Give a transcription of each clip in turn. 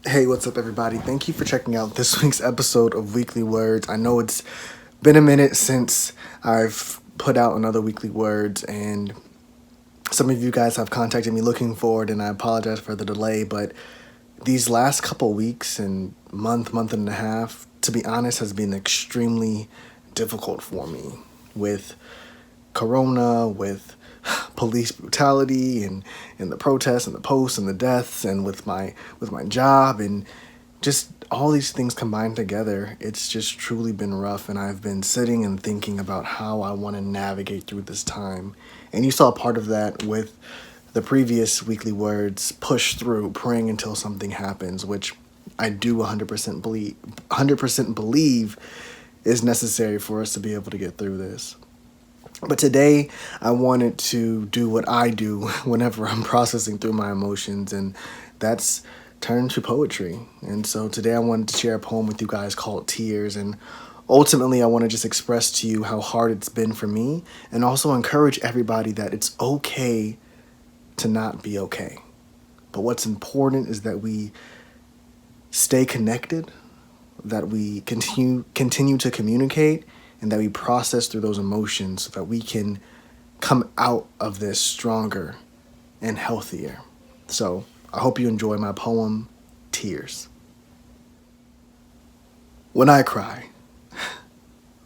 Hey, what's up, everybody? Thank you for checking out this week's episode of Weekly Words. I know it's been a minute since I've put out another Weekly Words, and some of you guys have contacted me looking for it, and I apologize for the delay, but these last couple weeks and month and a half, to be honest, has been extremely difficult for me with Corona, with police brutality and the protests and the posts and the deaths, and with my job, and just all these things combined together. It's just truly been rough, and I've been sitting and thinking about how I want to navigate through this time. And you saw part of that with the previous Weekly Words, push through, praying until something happens, which I do 100% believe is necessary for us to be able to get through this. But today, I wanted to do what I do whenever I'm processing through my emotions, and that's turn to poetry. And so today I wanted to share a poem with you guys called Tears, and ultimately I want to just express to you how hard it's been for me, and also encourage everybody that it's okay to not be okay. But what's important is that we stay connected, that we continue to communicate, and that we process through those emotions so that we can come out of this stronger and healthier. So I hope you enjoy my poem, Tears. When I cry,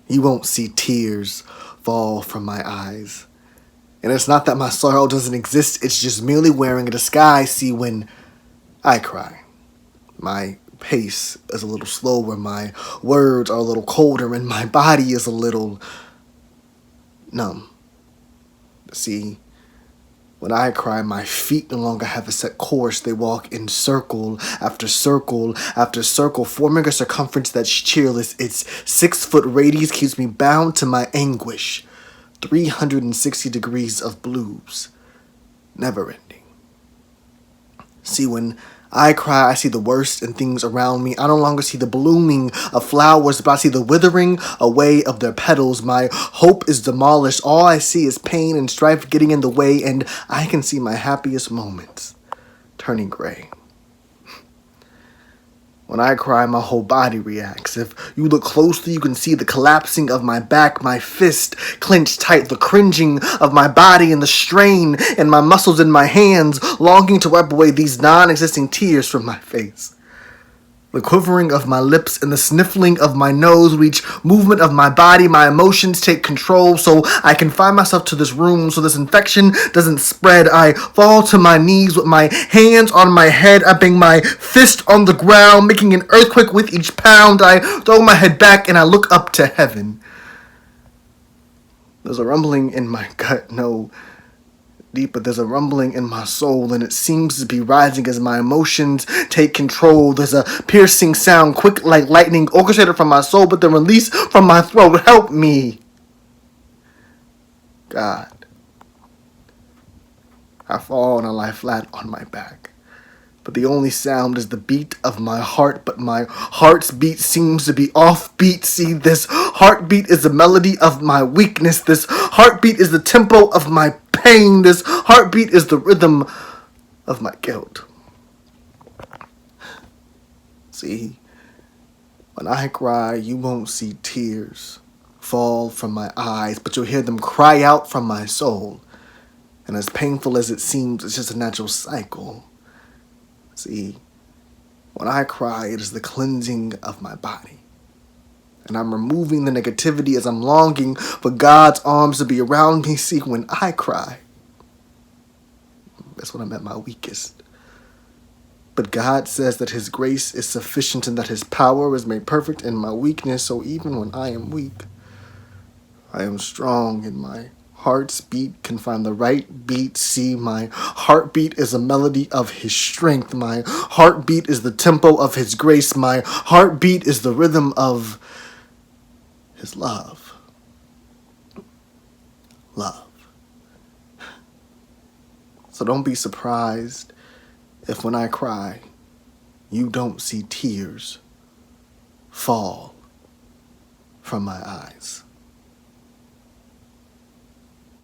you won't see tears fall from my eyes. And it's not that my sorrow doesn't exist, it's just merely wearing a disguise. See, when I cry, my pace is a little slower, my words are a little colder, and my body is a little numb. See, when I cry, my feet no longer have a set course. They walk in circle after circle after circle, forming a circumference that's cheerless. Its 6-foot radius keeps me bound to my anguish. 360 degrees of blues, never ending. See, when I cry, I see the worst in things around me. I no longer see the blooming of flowers, but I see the withering away of their petals. My hope is demolished. All I see is pain and strife getting in the way, and I can see my happiest moments turning gray. When I cry, my whole body reacts. If you look closely, you can see the collapsing of my back, my fist clenched tight, the cringing of my body, and the strain in my muscles in my hands, longing to wipe away these non-existing tears from my face. The quivering of my lips and the sniffling of my nose, with each movement of my body, my emotions take control, so I confine myself to this room so this infection doesn't spread. I fall to my knees with my hands on my head. I bang my fist on the ground, making an earthquake with each pound. I throw my head back and I look up to heaven. There's a rumbling in my gut, no deeper. There's a rumbling in my soul, and it seems to be rising as my emotions take control. There's a piercing sound, quick like lightning, orchestrated from my soul, but then released from my throat. Help me, God. I fall and I lie flat on my back. But the only sound is the beat of my heart, but my heart's beat seems to be offbeat. See, this heartbeat is the melody of my weakness. This heartbeat is the tempo of my pain. This heartbeat is the rhythm of my guilt. See, when I cry, you won't see tears fall from my eyes, but you'll hear them cry out from my soul. And as painful as it seems, it's just a natural cycle. See, when I cry, it is the cleansing of my body. And I'm removing the negativity as I'm longing for God's arms to be around me. See, when I cry, that's when I'm at my weakest. But God says that His grace is sufficient and that His power is made perfect in my weakness. So even when I am weak, I am strong in my heart's beat can find the right beat. See, my heartbeat is a melody of His strength. My heartbeat is the tempo of His grace. My heartbeat is the rhythm of His love. Love. So don't be surprised if when I cry, you don't see tears fall from my eyes.